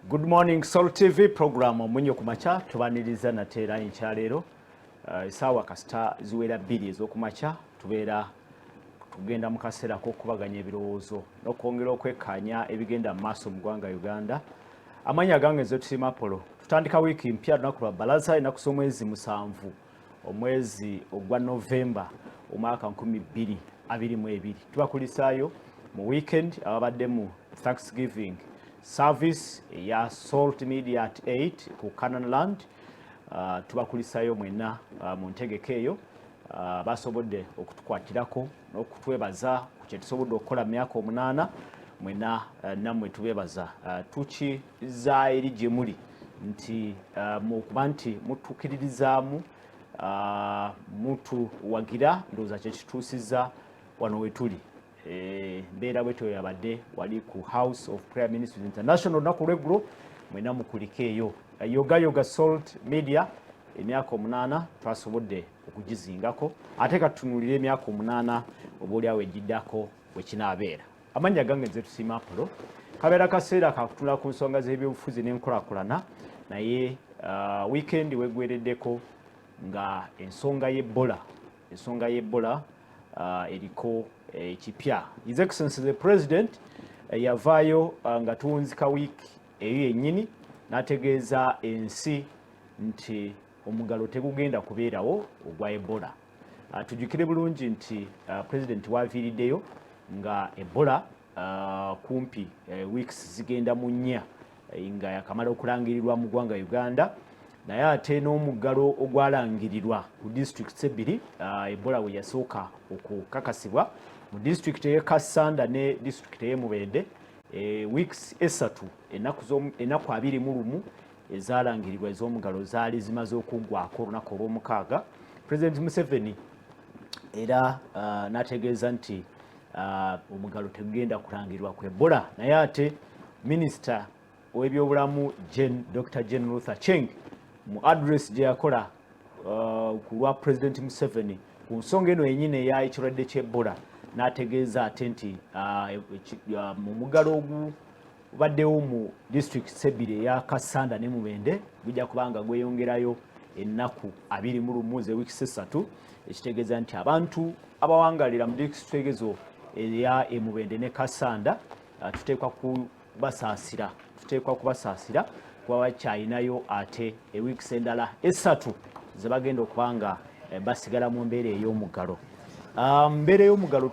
Good morning Soul TV program omwenyo kumacha tubaniriza na tera inkyalero isawa kasita ziwera 2 ezokumacha tubeera tugenda mu kaseera k'okubaganya ebirowoozo n'okwongera okwekkaanya ebigenda mu maaso mu ggwanga Uganda. Amanya gange Zetusima Apollo tutandika wiiki mpya lunaku lwa bbalaza ennaku z'omwezi 7 omwezi ogwa Novemba omwaka 2022 tubakulisaayo mu weekend ababadde mu Thanksgiving service ya Salt Media at 8 ku Canaanland. Tubakulisayo mwenna mu ntegeko eyo basobodde okutukwatirako n'okutwebaza ku kye tusobodde okukola mu myaka 8 mwenna nammwe tubebaza tukiza eri gye muli nti mukuba nti mutukiririzaamu mutuwagira ndowooza kye kituusiza wano we tuli. Mbeera bwetyo yabadde wali ku House of Prayer Ministries International naku lweggulo mwena mukulika eyo yoga Salt Media emyaka 8 twasobodde okugizingako ate katunuulira emyaka 8 oba awo egiddako wekinaabeera. Amanya gange Zetusima Apollo kabeera kaseera kakutula ku nsonga z'ebyobufuzi n'enkulakulana naye weekend weggwereddeko nga ensonga y'Ebola eriko ekipya. His Excellency the President yavaayo nga tuwunzika wiiki eyo yennyini n'ategeeza ensi nti omugalo tegugenda kubeerawo ogwa Ebola. Tujjukire bulungi nti President waviiriddeyo nga Ebola kumpi weeks zigenda mu 4 nga yakamala okulangirirwa mu ggwanga Uganda naye ate n'omuggalo ogwalangirirwa ku districts 2 Ebola we yasooka okukakasibwa mu district y'e Kassanda ne district y'e Mubende weeks 3 ennaku 21 ezalangirirwa ez'omuggalo zaali zimaze okuggwako olunaku olw'omukaaga. President Museveni era n'ategeeza nti omuggalo tegenda kulangirirwa ku Ebola naye ate Minisita w'ebyobulamu Dr. Jane Ruth Aceng mu address gye yakola ku lwa President Museveni ku nsonga eno yennyini eya ekirwadde ky'Ebola n'ategeeza ate nti mu muggalo ogubaddewo mu districts 2 eya Kassanda ne Mubende gujja kubanga gweyongerayo ennaku 21 ze-weeks 3 ekitegeeza nti abantu abawangalira mu district ezo eya Mubende ne Kassanda tuteekwa kubasaasira kuba bakyayinayo ate weeks endala 3 ze bagenda okubanga basigala mu mbeera ey'omuggalo. Mbeera y'omuggalo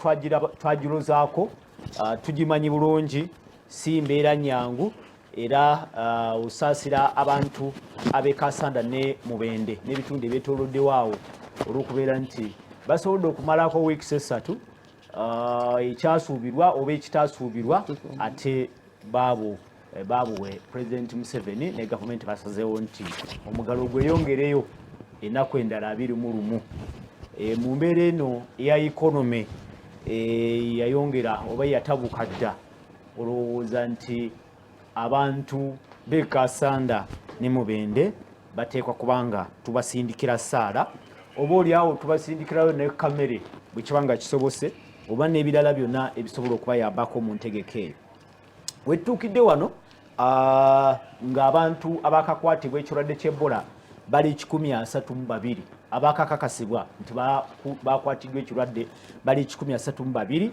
twagirozaako tugimanyi bulungi si mbeera nyangu era osaasira abantu ab'e Kassanda ne Mubende n'ebitundu ebyetooloddewo awo olw'okubeera nti basobodde okumalako weeks 3 ekyasuubirwa oba ekitaasuubirwa ate baabuwe President Museveni ne gavumenti basazeewo nti omuggalo gweyongereyo ennaku endala 21. Mu mbeera eno eya economy yayongera oba yatabuka dda olowooza nti abantu b'e Kassanda ne Mubende bateekwa kubanga tubasindikira ssaala oba oliawo tubasindikirayo ne kamere bwe kibanga kisobose oba n'ebirala byonna ebisobola okubayambako mu ntegeko eyo. Wetuukidde wano ng'abantu abakakwatibwa ekirwadde ky'Ebola bali 132 abakakakasibwa nti bakwatiddwa ekirwadde bali 132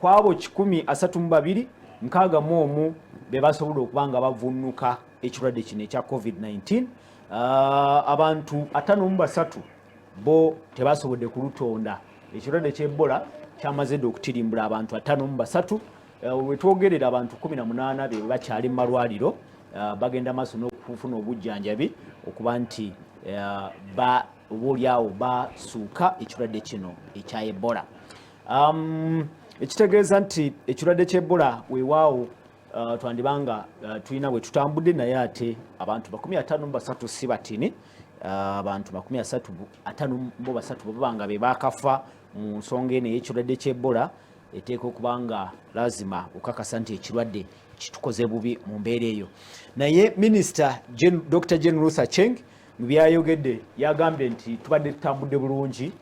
ku abo 132 61 be basobola okubanga bavunnuka ekirwadde kino ekya COVID-19. Abantu 53 bo tebasobodde kulutonda. Ekirwadde ky'Ebola kyamaze dde okutirimbula abantu 53 wetwogerera abantu 18 be bakyali mu malwaliro bagenda maaso n'okufuna obujjanjabi okuba nti obaoliawo basuuka ekirwadde kino ekya Ebola. Ekitegeeza nti ekirwadde ky'Ebola weewaawo twandibanga tulina bwe tutambudde naye ate abantu 53 si batini abantu 53 babanga be bakafa mu nsonga eno ey'ekirwadde ky'Ebola eteeka okubanga lazima okakasa nti ekirwadde kitukoze bubi mu mbeera eyo. Naye Minisita Dr. Jane Ruth Aceng mu byayogedde yagambye nti tubadde tutambudde bulungi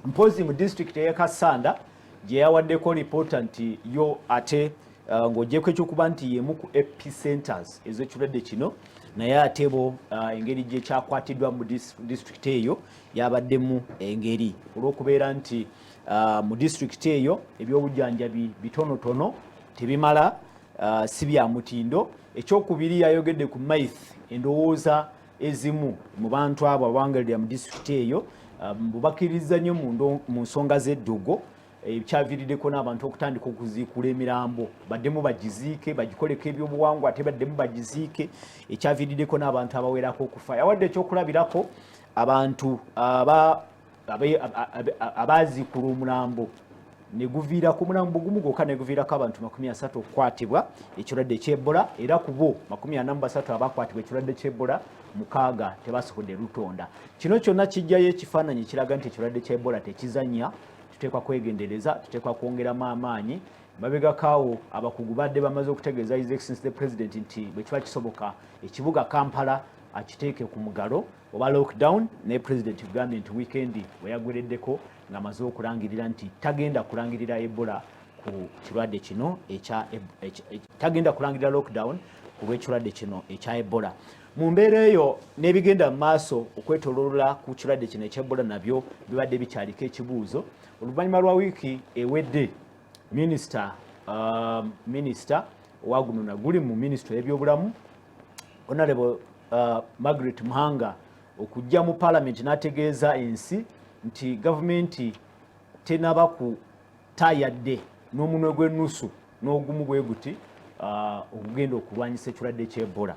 mpozi mu district y'e Kassanda gye yawaddeko lipoota nti yo ate ng'ogyeko ekyokuba nti yemu ku epicenters ez'ekirwadde kino naye ate bo engeri gye kyakwatiddwa mu disitulikiti eyo yabaddemu engeri olw'okubeera nti mu disitulikiti eyo ebyobujjanjabi bitonotono tebimala si bya mutindo. Ekyokubiri yayogedde ku maith endowooza ezimu mu bantu abo abawangalira mu disitulikiti eyo bubakkiriza nnyo mu nsonga z'eddogo ekyaviiriddeko n'abantu okutandika okuziikula emirambo baddemu bagiziike bagikoleko ebyobuwangwa ate baddemu bagiziike ekyaviiriddeko n'abantu abawerako okufa. Yawadde ekyokulabirako abantu abaziikula omulambo ne guviirako omulambo gumu gwokka ne guviirako abantu 30 okukwatibwa ekirwadde ky'Ebola era ku bo 43 abakwatibwa ekirwadde ky'Ebola 6 tebasobodde lutonda. Kino kyonna kijjayo ekifaananyi ekiraga nti ekirwadde ky'Ebola tekizannya, tuteekwa kwegendereza, tuteekwa kwongeramu amaanyi. Mabegakaawo abakugu badde bamaze okutegeeza His Excellency the President nti bwe kiba kisoboka ekibuga Kampala akiteeke ku mugalo oba lockdown, ne President Uganda nti weekend we yaggwereddeko ng'amaze okulangirira nti tagenda kulangirira Ebola ku kirwadde kino tagenda kulangirira lockdown ku lw'ekirwadde kino ekya Ebola. Mu mbeera eyo n'ebigenda mu maaso okwetooloola ku kirwadde kino ekya Ebola nabyo bibadde bikyaliko ekibuuzo. Oluvannyuma lwa wiiki ewedde minisita owa guno naguli mu minisitule y'ebyobulamu Honorable Margaret Muhanga okujja mu Parliament n'ategeeza ensi nti gavumenti tenaba kutayadde n'omunwe gw'ennusu n'ogumu bwe guti okugenda okulwanyisa ekirwadde ky'Ebola.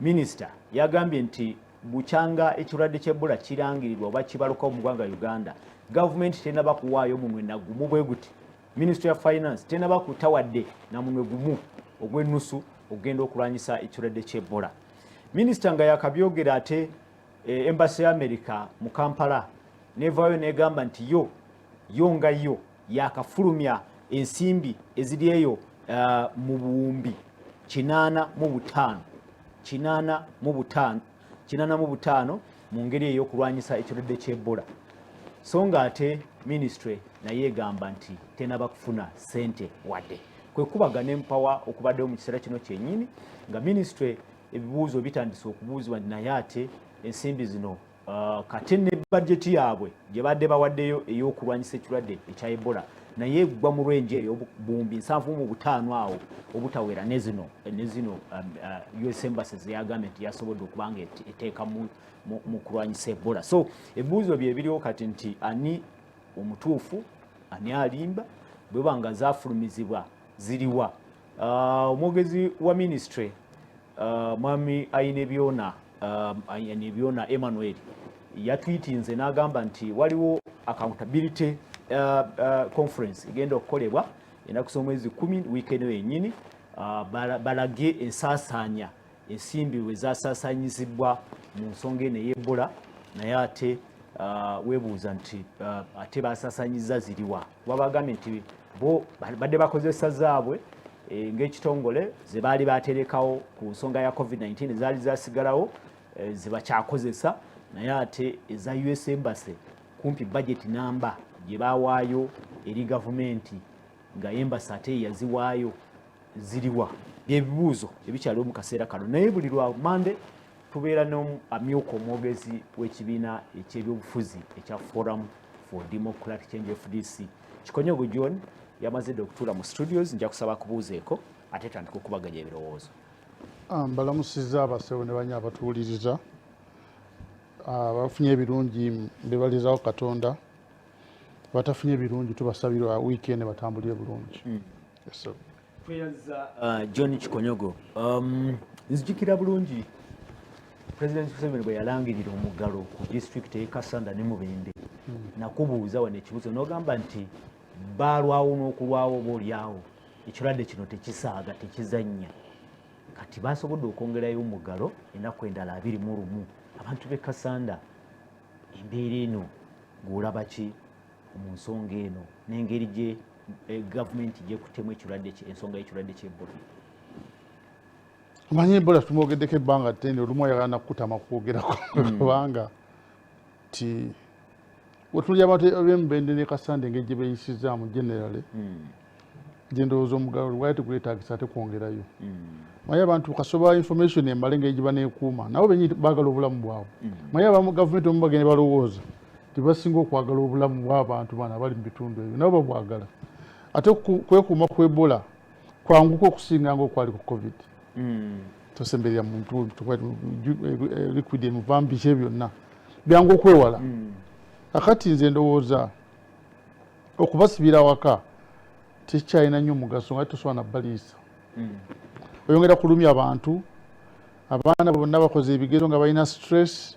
Minisita yagambye nti bukyanga ekirwadde ky'Ebola kirangirirwa oba kibalukawo mu ggwanga Uganda, gavumenti tenaba kuwaayo munwe na gumu bwe guti. Ministry of Finance tenaba kutawadde na munwe gumu ogw'ennusu okugenda okulwanyisa ekirwadde ky'Ebola. Minisita nga yakabyogera ate Embassy ya America mu Kampala nevaayo negamba nti yo nga yo yakafulumya ensimbi eziri eyo mu buwumbi 85 mu ngeri ey'okulwanyisa ekirwadde ky'Ebola. So nga ate ministry naye egamba nti tenaba kufuna ssente wadde. Kwe kubagana empawa okubaddewo mu kiseera kino kyennyini nga ministry ebibuuzo bitandise okubuuzibwa naye ate ensimbi zino kate ne bajeti yaabwe gye badde bawaddeyo ey'okulwanyisa ekirwadde ekya Ebola naye eggwa mu lwenje ey'obuwumbi 75 awo obutawera ne zino US Embassy zeyagambye nti yasobodde okubanga eteeka mu kulwanyisa Ebola. So ebibuuzo bye biriwo kati nti ani omutuufu, ani alimba, bwe banga zaafulumizibwa ziriwa. Omwogezi wa ministry mwami Ainebyona Emmanuel yatwitinze n'agamba nti waliwo accountability conference egenda okukolebwa ennaku z'omwezi 10 wiikendi yennyini balage ensaasaanya ensimbi we zasaasaanyizibwa mu nsonga eno ey'Ebola naye ate weebuuza nti ate basaasaanyiza ziriwa. Babagambye nti bo badde bakozesa zaabwe ng'ekitongole ze baali baterekawo ku nsonga ya COVID-19 ezaali zasigalawo ze bakyakozesa naye ate eza US Embassy kumpi budget namba gye baawaayo eri gavumenti nga Embassy ate yaziwaayo ziriwa. Byebibuuzo ebikyaliwo mu kaseera kano naye buli lwa Monday tubeera n'amyuka omwogezi w'ekibiina eky'ebyobufuzi ekya Forum for Democratic Change FDC Kikonyogo John yamaze okutuula mu studios. Nja kusaba kubuuzeeko ate tandika okubaganya ebirowoozo. Mbalamusizza abasewo ne banya abatuwuliriza bafunye ebirungi mbebalizawo Katonda, batafunye ebirungi tubasabirwa weekend batambulire bulungi. Tweyaza John Kikonyogo, nzijukira bulungi President Museveni bwe yalangirira omuggalo ku district y'e Kasanda ne Mubende. Nakubuuza wano ekibuuzo n'ogamba nti baalwawo n'okulwawo obaolyawo ekirwadde kino tekisaaga tekizannya. Kati basobodde okwongerayo omuggalo ennaku endala 21. Abantu b'e Kasanda embeera eno g'olaba ki mu nsonga eno n'engeri gye gavumenti gyekutemu ensonga y'ekirwadde ky'Ebola? Manyi Ebola tumwogeddeko ebbanga ttende olumu ayagala nakukutama kwogerako kubanga ti wetulya abantu ab'Emubende ne Kasanda engeri gye beeyisizaamu generally ndowooza omuggalo lwali tegwetaagisa ate kwongerayo naye abantu kasobola information emale ng'egiba neekuuma nabo bennyini baagala obulamu bwabwe naye abamu gavumenti omu bagenda balowooza tibasinga okwagala obulamu bw'abantu bano abali mu bitundu ebyo nabo babwagala ate kwekuuma ku ebola kwanguka okusinga ng'okwali ku covid tosemberera muntu liquid emuvaamu biki byonna byangu okwewala akati nze ndowooza okubasibira waka tekyalina nnyo mugaso nga tosobola na baliisa oyongera kulumya abantu abaana bonna bakoze ebigezo nga balina stress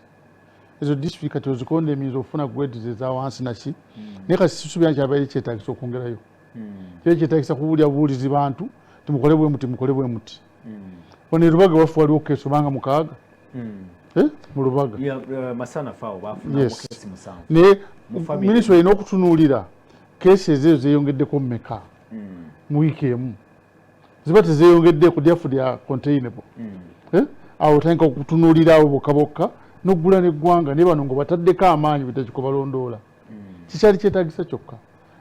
ezo district kati ozikondemiza okufuna grades eza wansi naki naye kati sisuubira nti abaire kyetaagisa okwongerayo era kyetaagisa kubuulya buwulizi bantu timukole bwe muti mukole bwe muti ono erubaga waffe waliwo keesi obanga mukaaga mu lubaga naye minisitule erina okutunuulira keesi ezo zeeyongeddeko mmeka mu wiiki emu ziba tezeyongedde ku dyafu lya containable awo otandika okutunuulira abo bokka bokka n'oggula n'eggwanga naye bano ng'obataddeko amaanyi bitakikubalondoola kikyali kyetaagisa kyokka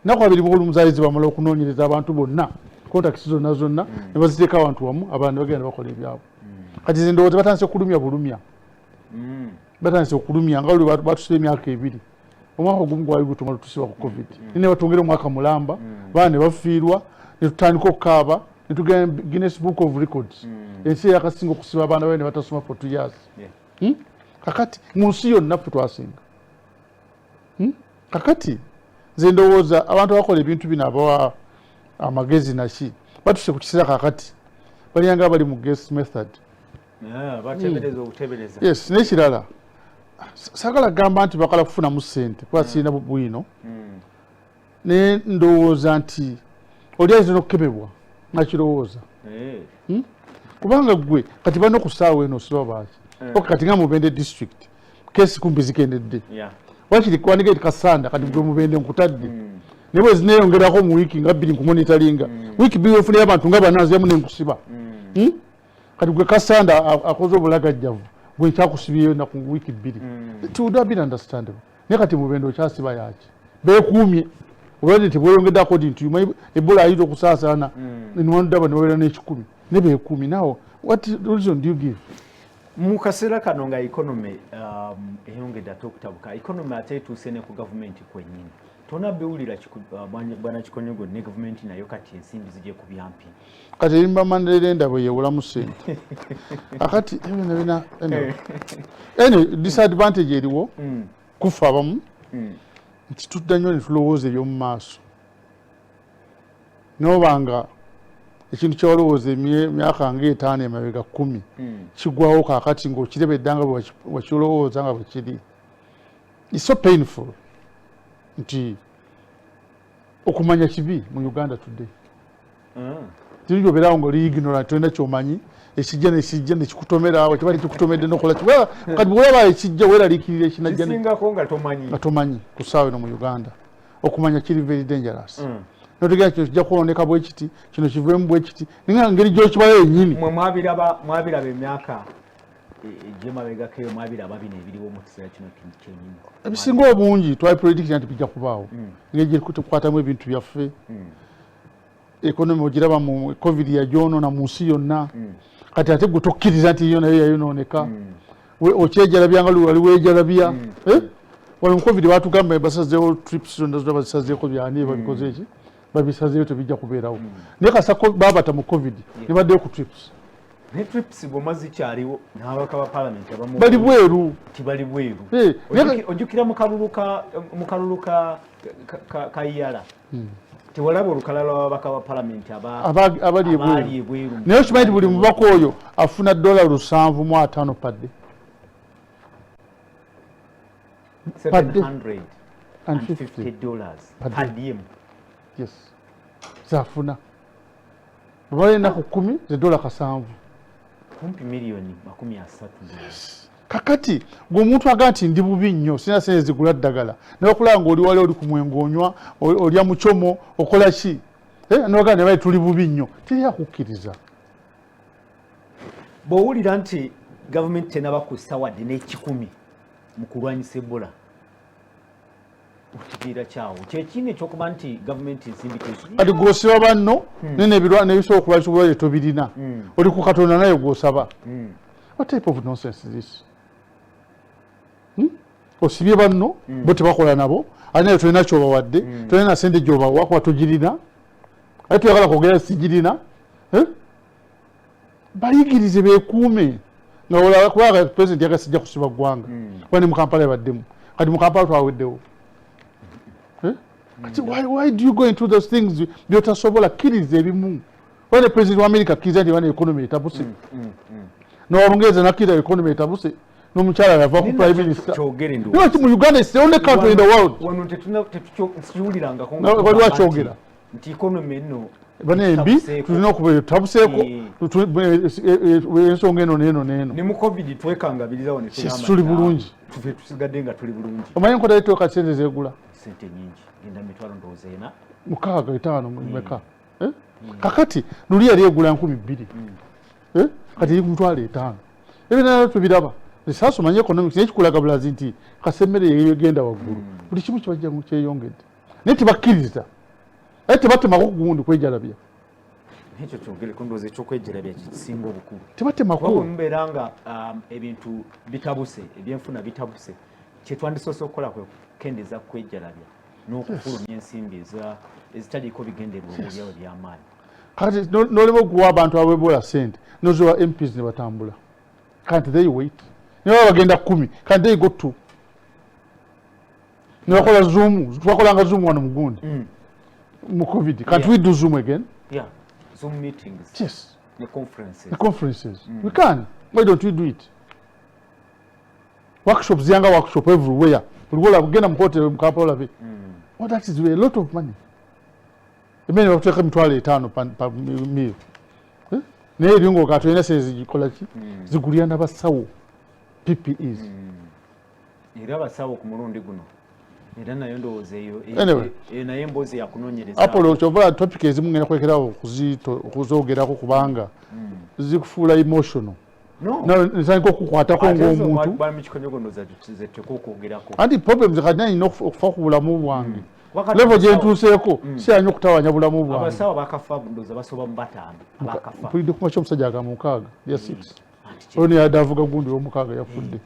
naku abiri mu olumuzaalizi bamala okunoonyereza abantu bonna kontakisi zonna zonna ne baziteeka abantu wamu abalala ne bagenda bakola ebyabwe kati ze ndowooza batandise okulumya bulumya batandise okulumya nga lwe batusira emyaka ebiri omwaka ogumu gwali gutuma lutusiba ku covid ne batwongera omwaka mulamba baana ne bafiirwa ne tutandika okukaaba ne tugenda Guinness Book of Records ensi eyakasinga okusiba abaana babe ne batasoma for 2 years kakati mu nsi yonna ffe twasinga kakati nze ndowooza abantu abakola ebintu bino abawa amagezi naki batuse ku kiseera kakati baliyanga bali mu guess method yes n'ekirala sagala gamba nti bakala kufunamu ssente kuba sirina bwino naye ndowooza nti oli ayinza n'okukemebwa nakirowooza kubanga gwe kati balina okusaawa eno osiba baaki kati nga Mubende district kesi kumbi zikendedde wakiri kwandiga eti Kasanda kati gwe Mubende nkutadde naye bwe zineeyongerako mu wiiki nga 2 nkumonitalinga wiiki 2 weefunayo abantu nga banazi yamu nenkusiba kati gwe Kasanda akoze obulagajjavu gwe nkyakusibyeyo naku wiiki 2 it would have been understandable naye kati Mubende okyasiba yaki beekuumye obulwadde tebweyongedde according to you ebola ayinza okusaasaana niwandaba ne babeera n'ekikumi ne beekuumye nawo what reason do you give mu kaseera kano nga economy eyongedde ate okutabuka economy ate etuuse ne ku gavumenti kwennyini tona bewulira bwana Kikonyogo ne gavumenti nayo kati ensimbi zijje ku byampi kati erimba mandelera endabo yeewolamu ssente akati ebina disadvantage eriwo kufa abamu nti tudda nnyo ne tulowooza eby'omu maaso nobanga ekintu kyolowooza emyaka nga 5 emabega 10 kigwawo kakati ng'okirebedda nga bwekirowooza nga bwe kiri it's so painful nti okumanya kibi mu Uganda today tiri gyobeerawo ng'oli ignorant tolina kyomanyi ekijja nekikutomera awo kiba tekikutomedde n'okola kati bwolaba ekijja weeraliikirira ekinajjasingako nga tomanyi ku ssaawa eno mu Uganda okumanya kiri very dangerous notegera kino kijja kwononeka bwe kiti kino kivuemu bwe kiti ninga ngeri gy'okibala yennyini mwabiraba emyaka egyemabegako eyo mwabiraba bino ebiriwo mu kiseera kino kyennyini ebisinga obungi twali predict nti bijja kubaawo ngeri gyekukwatamu ebintu byaffe ekonomi ogiraba mu covid yagyonoona mu nsi yonna kati ate gwe tokkiriza nti yo nayo yayonooneka okyejalabyanga wali weejalabya wali mu covid batugamba basazeewo trips zonna zonna bazisazeeko byani babikoze eki babisazeeyo tebijja kubeerawo naye kasako babata mu covid ne baddeyo ku trips ne trips bwoma zikyaliwo n'ababaka ba parliament abamu bali bweru tibali bweru ojjukira mu kalulu ka iyala tewalaba olukalala lw'ababaka ba parliament abali ebweru naye okimanyi nti buli mubaka oyo afuna $750 padde $750 per diem. Yes. Zafuna. Bwale ennaku 10 ze $7 kumpi miliyoni 30. Yes. Kakati gwomuntu aga nti ndi bubi nnyo sina sente zigula ddagala nakulaba ng'oli wali oli ku mwengonywa olya muchomo okola ki noga ne bali tuli bubi nnyo teri akukkiriza bw'owulira nti gavumenti tenaba kussa wadde n'ekikumi mu kulwanyisa ebola otegeera kyawo kyekindi ekyokuba nti gavumenti ensimbi kati gw'osiba banno n'ebisobola okulwanyisa obulwadde tobirina oli ku Katonda naye gw'osaba. What type of nonsense is this? Osibye banno bo tebakola nabo ate naye tolina kyobawadde tolina sente gy'obawa kuba togirina ate tuyagala kwogera sigirina. Bayigirize beekuume nga olaba kubanga pulezidenti yaga sijja kusiba ggwanga kuba ne mu Kampala yabaddemu kati mu Kampala twaweddewo. Kati why do you go into those things byotasobola kkiriza ebimu wane pulezidenti wa America akkiriza nti bana economy etabuse n'Olungereza nakkiriza economy etabuse n'omukyala yava ku prime minister. Mu Uganda is the only country in the world wano tetukiwulirangako waliwo kyogera nti economy eno bana embi tulina okuba tabuseeko ensonga eno n'eno n'eno ne mu covid twekangabiriza wano tuli bulungi tufe tusigadde nga tuli bulungi. Omanyi enkola yetooka sente zeegula sente nyingi genda mitwalo ndowooza ena 65 meka kakati nuli yali egula 2,000 kati eri ku mitwalo 5 ebinala tubiraba sasa omanye economics nekikulaga bulazi nti kasemmere yegenda waggulu buli kimu kibajja mu kyeyongedde naye tebakkiriza ate tebatemako ku gundi kwejalabya ekyo kyogereko ndowooza ekyokwejalabya kisinga obukulu tebatemako mbeera nga ebintu bitabuse ebyenfuna bitabuse kyetwandisoose okukola kwe kukendeeza kwejalabya n'okufulumya ensimbi ezitaliko bigenderwa obulyawo by'amaanyi. kati nolema okuwa abantu ab'Ebola sente noziwa MPs ne batambula kanti they wait ne baba bagenda 10 kanti they go 2 ne bakola zoom twakolanga zoom wano mu gundi mu covid can't we do zoom again? Zoom meetings. Yes. The conferences. We can. Why don't we do it? Workshops, younger workshop everywhere. We will again I'm quoting in Kampala. Well, that is a lot of money. The men have taken 12 per meal. Ne yungo katwena says college. Ziguriana basawo PPEs. Era basawo ku mulundi guno. Era nayo ndowooza eyo naye emboozi yakunoonyereza Apollo kyova topic ezimu ngenda kwekerawo okuzoogerako kubanga zikufuula emotional nsanyika okukwatako ng'omuntu anti problems kati nayina okufa ku bulamu bwange levo gye ntuuseeko siyanya okutawanya bulamu bwange. Abasawo bakafa ndowooza basoba mu 5 mpulidde kuma ky'omusajja agamba 6 ya 6 ono yadde avuga gundi w'omukaaga yafudde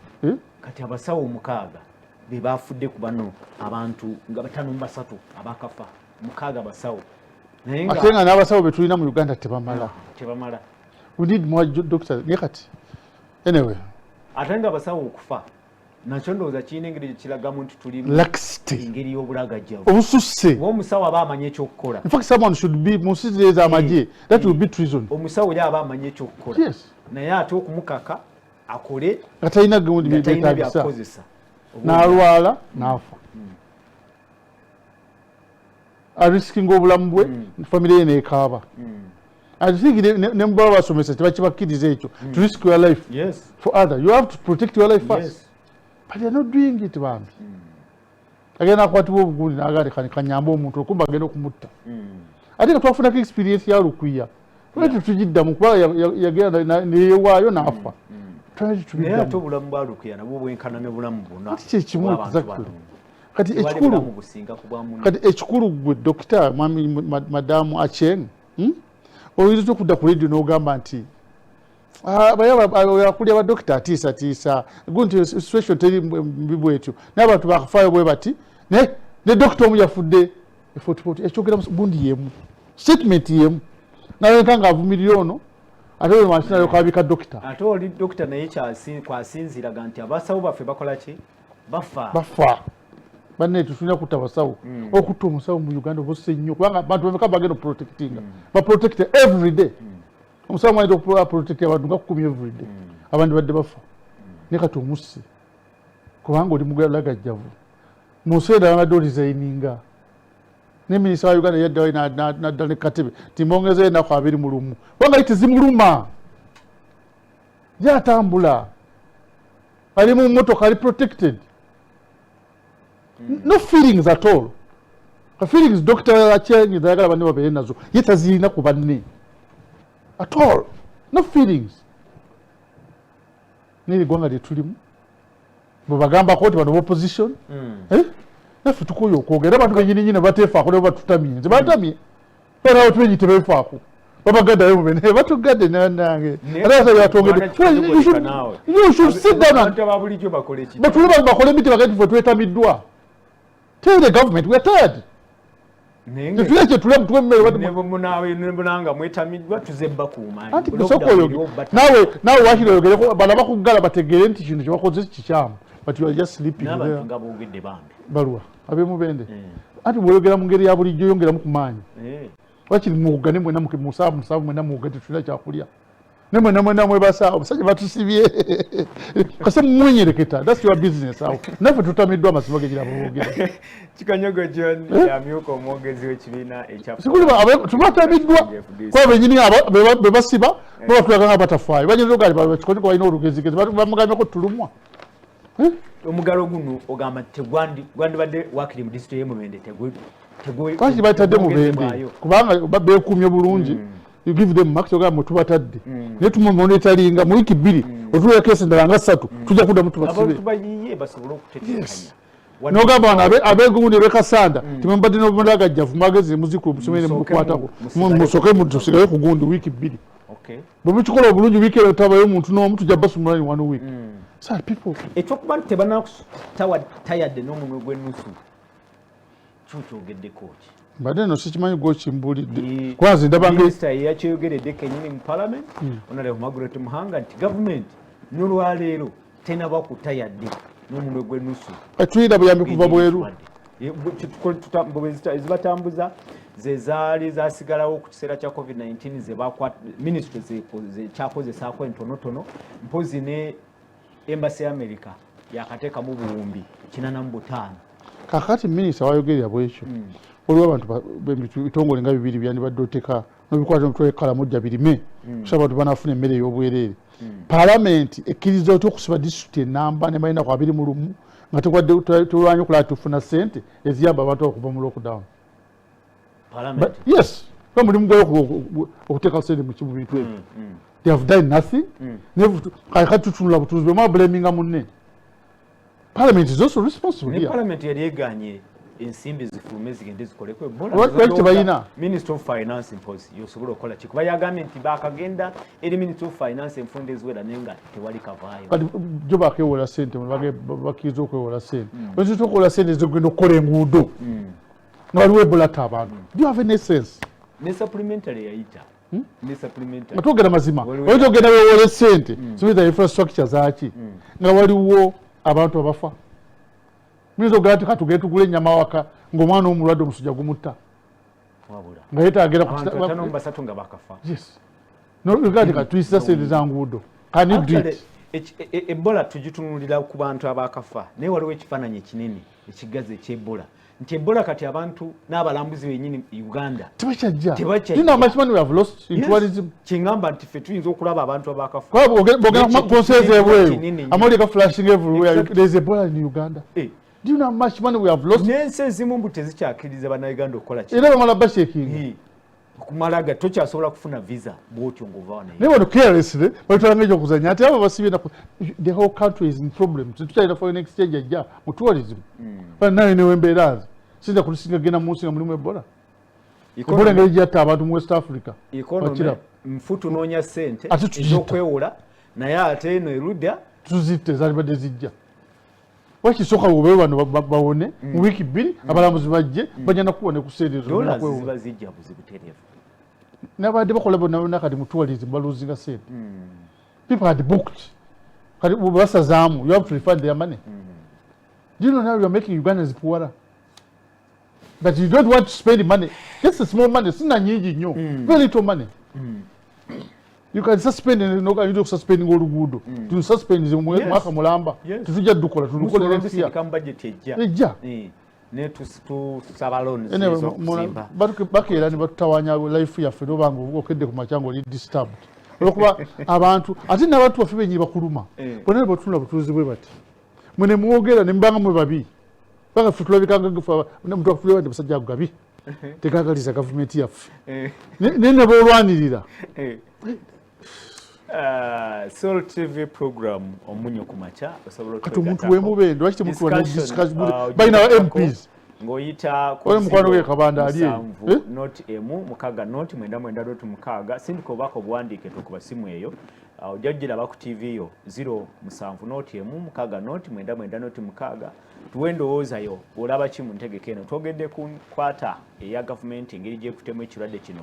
kati abasawo 6 be bafudde ku bano abantu nga 5 abakafa 6 basawo ate nga n'abasawo be tulina mu Uganda tebamala we need more doctors ne kati anyway ate nga abasawo okufa nakyo ndowooza kirina engeri gye kiragamu nti tuli engeri y'obulagajjavu obususse omusawo aba amanye ekyokukola. In fact someone should be mu nsizire z'amagye that will be treason. Omusawo yali aba amanye ekyokukola naye ate okumukaka akole nga talina gundi byetaagisa n'alwala n'afa arisikinga obulamu bwe famire ye n'ekaaba asigire ne mubaba basomesa tebakibakkiriza ekyo to risk your life for other you have to protect your life first but they are not doing it bambi agenda akwatibwa obugundi n'agaali kanyambe omuntu okumba agenda okumutta ate nga twafunako experience ya lukwiya lwaki tugiddamu kuba yagenda neyewaayo n'afa naye ate obulamu bwa lukwiya nabwo bwenkana ne bulamu bwonna kyekimu kati ekikulu gwe dokita madamu Acheng oyinza okudda ku radio n'ogamba nti akulya badokita atiisatiisa gunti situation teri mbi bwetyo n'abantu bakafaayo bwe bati ne dokita omu yafudde ekyogera gundi yemu statement yemu nayenka nga avumirira ono ate we masina yokabika dokita ate oli dokita naye kwasinziraga nti abasawo baffe bakola ki bafa banne tutulina kutta basawo okutta omusawo mu Uganda obusse nnyo kubanga abantu bameka bagenda oprotectinga baprotecte every day omusawo mwanyita okuprotecta abantu nga 10 every day abandi badde bafa ne kati omusse kubanga oli mugalagajjavu mu nsi endala badde olizayininga ne minisita wa Uganda yaddayo nadda ne katebe timbongezeyo ennaku 21 kubanga li tezimuluma gyatambula ali mu mmotoka ali protected no feelings at all feelings Dr. Acheng ayagala banne babeere nazo ye tazirina ku banne at all no feelings n'eri ggwanga lye tulimu bwe bagambako nti bano opposition naffe tukoye okwogera abantu benyininyini bateefaako ne batutamye nze batamye era tubenyi tebeefaako babagaddayo mubene batugadde nange ate byatwongedde batule bakole emiti bagati fe twetamiddwa tell the government we are tired tetulekye tulemu tuwemunanga mwetamiddwa tuzebba kuumanyi anti kusokoyo nawe wakiri oyogereko bana bakuggala bategeere nti kino kyebakoze kikyamu but you are just sleeping n'abantu nga boogedde bambi baluwa ab'emubende anti bw'oyogera mu ngeri ya bulijjo oyongeramu ku maanyi wakiri muwuga ne mwena musavu mwena muwuga tetulina kyakulya ne mwena mwebasa omusajja batusibye kase mumwenyereketa that's your business awo naffe tutamiddwa amasibo gegera boogera Kikanyogo John yamyuka omwogezi w'ekibiina tubatamiddwa kuba benyini be basiba babatulaga nga batafaayo banyinza ogali bakikonyogo balina olugezigezi bamugamyeko tulumwa omugalo guno ogamba gwandibadde wakiri mu disitulikiti y'emubende lwaki batadde mubende kubanga beekuumye bulungi you give them marks ogamba tubatadde naye tumumonitaringa mu wiiki 2 otulira kesi endala nga 3 tujja kuddamu tubasibe nogamba bano abegundi bekasanda timambadde nomulagajjavu mwagezi muzikulu musomere mukwatako musoke mutusigayo ku gundi wiiki 2 bwe mukikola obulungi wiiki ero tabayo omuntu n'omu tujja basumulani 1 week ekyokuba nti tebanakustawa tayadde n'omunwe gw'ennusu kyokyogeddeko ki mbadde no sikimanyi gwokimbulidde kwanze minisita yakyogeredde kenyini mu parliament honorable Margaret Muhanga nti gavumenti n'olwaleero tenaba kutayadde n'omunwe gw'ennusu tulina buyambi kuva bweru ezibatambuza ze zaali zasigalawo ku kiseera kya covid-19 minisitule kyakozesaako entonotono mpozi ne embassy ya America yakateekamu buwumbi 45 kakati minisita wayogerera bwekyo olwo abantu bitongole nga 2 byandibadde oteka nobikwata omutwe kalamujja birime kusaba abantu banafuna emmere ey'obwereere palamenti ekkiriza otya okusiba disitulikiti enamba ne balina ku 21 nga tekwadde tulwanye okulaba tufuna ssente eziyamba abantu okuva mu lockdown yes mulimu gwayo okuteeka ssente mu bintu ebyo they have done nothing kakati tutunula butunuzi bwemwa blaminga munne parliament is also responsible here parliament yali eganye ensimbi zifulume zigende zikoleko ebola minister of finance impose yosobola okukola ki kuba yagambye nti bakagenda eri minister of finance enfunda eziwera naye nga tewali kavaayo kati jo bakewola ssente bakkiriza okwewola ssente oyinza okuwola ssente ezigenda okukola enguudo nga waliwo ebola ate abantu do you have any sense ne supplementary yayita atwogera mazima oyinza okugenda wewola ssente ziweza infrastructure zaki nga waliwo abantu abafa muyinza okugenda ti katugende tugula ennyama waka ng'omwana omulwadde omusujja gumutta nga yeetagera nogati katuyisa ssente za nguudo ebola tugitunulira ku bantu abakafa naye waliwo ekifaananyi ekinene ekigazi ekyebola nti ebola kati abantu n'abalambuzi benyini Uganda tebakyajja kingamba nti ffe tuyinza okulaba abantu abakafa amawulire gaflashing everywhere there's ebola in Uganda do you know how much money we have lost n'ensi ezimu mbu tezikyakiriza bannayuganda okukola ki era bamala bashaking kumalaga tokyasobola kufuna visa bwotyo ng'ova naye wano carelessly batwalanga ekyokuzanya ate abo basibye the whole country is in problems tukyalina foreign exchange ajja mu tourism naye newembeerazi sinza kulisinga genda mu nsi nga mulimu ebola ebola engeri gyatta abantu mu West Africa nfu tunoonya ssente ez'okwewola naye ate eno erudda tuzitte zaalibadde zijja wakisooka wobewe bano bawone mu wiiki 2 abalambuzi bajje bajja nakuwone ku ssente ziba zijja buzibutereevu nabadde bakola bonna kati mu tourism baluzinga ssente people had booked kati basazaamu you have to refund their money do you know now you are making Ugandans poorer but you don't want to spend money just a small money sina nyingi nnyo very little money you can suspend noga suspending oluguudo tu suspend mwaka mulamba tujja dukola tunukola nsia kama budget ejja ne tu sabaloni zizokuzimba bakera ni batawanya life yaffe nobango okedde ku machango li disturbed olwokuba abantu ate n'abantu baffe benyi bakuluma bonna batula butuzi bwe bati mwene muwogera ne mbanga mwe babi banga futulabikanga gufa muntu afulwa ndi basajja kugabi tekagaliza government yaffe ne bolwanirira Soul TV program omunyo kumacha osobola kati omuntu wemubendo wakite muntu wana discuss baina MPs ng'oyita oyo mukwano gwe Kabanda ali not emu mukaga not mwenda mwenda dot mukaga sindika obubaka obuwandiike tukuba simu eyo ojja giraba ku TV yo 07 not emu mukaga not mwenda mwenda not mukaga tuwe endowoozayo olaba ki mu ntegeka eno twogedde ku nkwata eya gavumenti engeri gyekutemu ekirwadde kino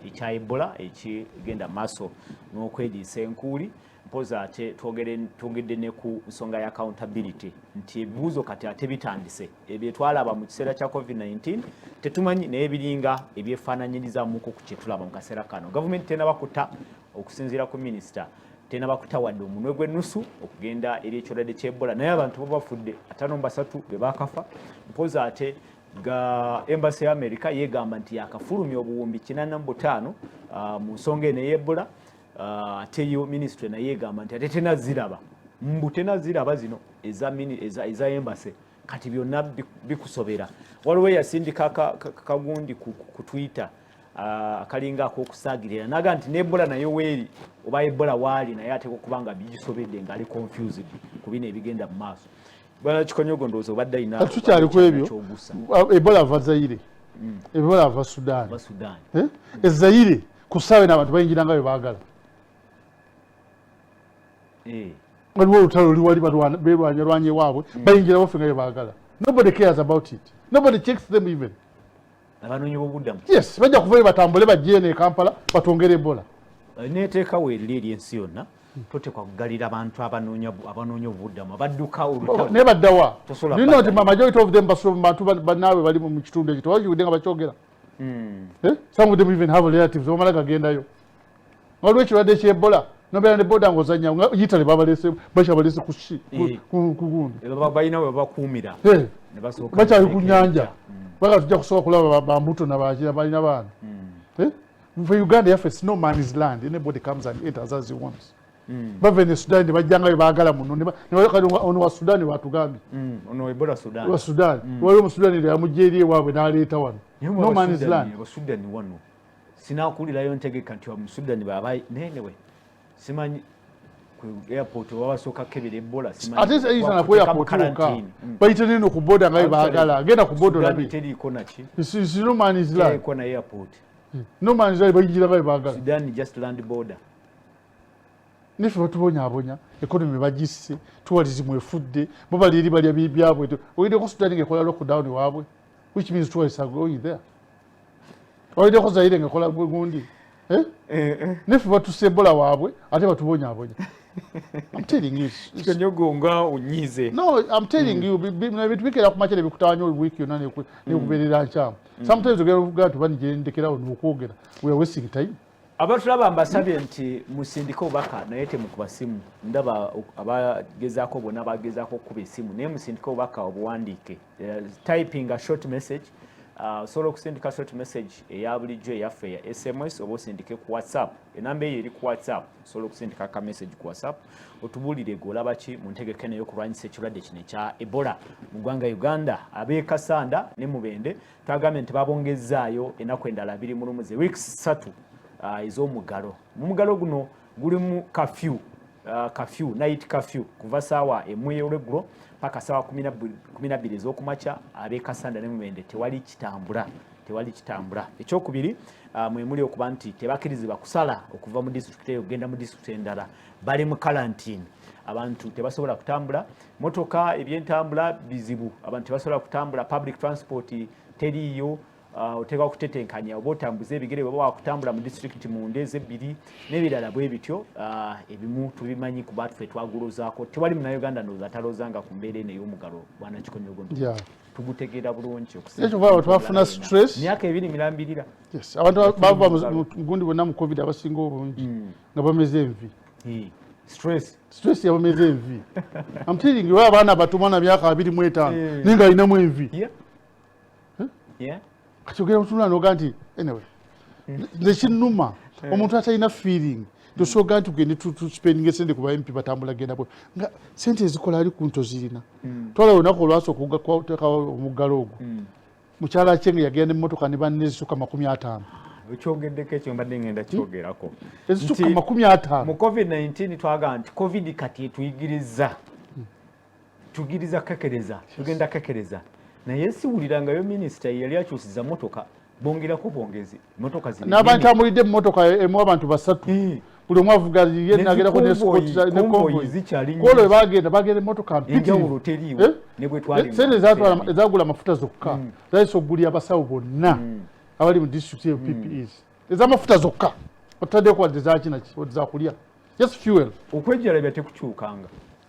ekya ebola ekigenda maaso n'okwediisa enkuuli mpoza ate twogedde ne ku nsonga ya accountability nti ebibuuzo kati ate bitandise ebyo twalaba mu kiseera kya covid-19 tetumanyi naye biringa ebyefaananyirizamuko ku kyetulaba mu kaseera kano gavumenti tenaba kuta okusinziira ku minisita tenaba kuta wadde omunwe gw'ennusu okugenda eri ekirwadde ky'ebola naye abantu bo bafudde 53 be bakafa mpoza ate ga embassy ya America yegamba nti yakafulumya obuwumbi 45 mu nsonga eno ey'ebola ate yo ministry naye yegamba nti ate tenaziraba zino eza embassy kati byonna bikusobera waliwo yasindika kagundi ku Twitter akalinga akokusaagirira naga nti n'ebola nayo weeri oba ebola waali naye ate okubanga bigisobedde ngaali confused ku bino ebigenda mu maaso bwana Kikonyogo ndowooza obadde ayina tukyali ku ebyo ebola ava Zaire ebola ava Sudan Zaire ku ssaawa n'abantu bayingira nga bwe baagala waliwo olutalo luwali beerwanye waabwe bayingira baffe nga bwe baagala nobody cares about it nobody checks them even abanoonyi b'obuddamu yes bajja kuvayo batambule bajje ne Kampala batwongere ebola neeteekawo eri ensi yonna totekwa kugalira abantu abanoonya obuddamu abadduka olutalo naye baddawa nino nti majority of them bantu bannaabwe bali mu kitundu ekyo tewakiwudde nga bakyogera some of them even have relatives bamala gagendayo waliwo ekirwadde ky'ebola nobeera ne boda ng'ozanya Italy bakyabalese ku gundi balina we bakuumira bakyali ku nnyanja baga tujja kusobola kulaba bambuto nabakira balina baana for Uganda yaffe it's no man's land anybody comes and enters as he wants bava ne Sudan ne bajjanga bebaagala muno ono wa Sudan watugambye ono ebola Sudan wa Sudan waliwo mu Sudan yamujja eri ewaabwe n'aleeta wano no man's land Sudan wano sinakulirayo ntegeka nti wa Sudan baba nenewe simanyi ku airport wabasooka kebera ebola simanyi ate isana ku airport bayita neno ku boda nga bebaagala agenda ku boda labi teriko naki no man's land ko na airport no man's land bayingira nga bebaagala Sudan just land border nife batubonyaabonya economy bagisse tourism efudde bo bali eri balya byabwe oyideko Sudan ng'ekola lockdown waabwe which means tourists are going there oyideko Zaire ng'ekola gundi nife batuse ebola waabwe ate batubonyaabonya I'm telling you Kikonyogo nga unyize no I'm telling you bintu bikera ku makere bikutawanya week yonna nekubeerera nkyamu sometimes ogera okugaa tubanijendekerawo nokwogera we are wasting time abatulaba mbasabye nti musindike obubaka naye temukuba simu ndaba abagezaako bonna bagezaako okukuba essimu naye musindike obubaka obuwandiike typing a short message osobola okusindika short message eya bulijjo eyaffe ya SMS oba osindike ku WhatsApp enamba eyo eri ku WhatsApp osobola okusindika ka message ku WhatsApp otubuulire golaba ki mu ntegeka nayo okulwanyisa ekirwadde kino ekya ebola mu ggwanga Uganda ab'e Kasanda ne Mubende twagambye nti babongezaayo ennaku endala 2 weeks 3 ez'omuggalo mu muggalo guno gulimu kafyu night kafyu kuva saawa emu ey'olweggulo paka saawa 12 ez'okumakya ab'e Kasanda ne Mubende tewali kitambula ekyokubiri mwe muli okuba nti tebakkirizibwa kusala okuva mu disitulikiti eyo okugenda mu disitulikiti endala bali mu karantine abantu tebasobola kutambula motoka ebyentambula bizibu abantu tebasobola kutambula public transport teriiyo oteekwa kutetenkanya oba otambuza ebigere bwe wakutambula mu disitulikiti mu ndeezi ebbiri n'ebirala bwe bityo ebimu tubimanyi ku baatu ffe twaguluzaako tewali munnayuganda ndowooza ataloozanga ku mbeera eno ey'omuggalo bwana Kikonyogo tugutegeera bulungi okusekyo twafuna stress myaka 2 mirambirira abantu bava mu gundi bonna mu covid abasinga obungi nga bameze envi stress yabameze envi I'm telling you abaana batuma na myaka 25 ninga alinamu envi kakyogera mutunula noga nti anyway nekinuma omuntu atalina feeling tosobola nti tugende tuspendinga esente kuba MP batambula genda bwe nga sente ezikola ali ku nto zirina twala olunaku olwasooka okuteekawo omuggalo ogwo mukyala kye nga yagenda emmotoka ne banne ezisuka 50 ekyogeddeko ekyo mbadde ngenda kyogerako ezisuka 50 mu covid-19 twagaa nti covid kati etuyigiriza tugenda kekereza naye siwulirangayo minisita yali akyusiza motoka bongerako bwongezi motoka ziri n'abantu amulidde mu motoka emu abantu basatu buli omu avuga ye nagerako ne convoy kolo bagenda motoka enjawulo teriiwo ne bwe twali sente ezagula amafuta zokka zayisa okugulira abasawo bonna abali mu district ya PPEs ez'amafuta zokka otadde kwadde zakinaki zakulya just fuel okwejalabya tekukyukanga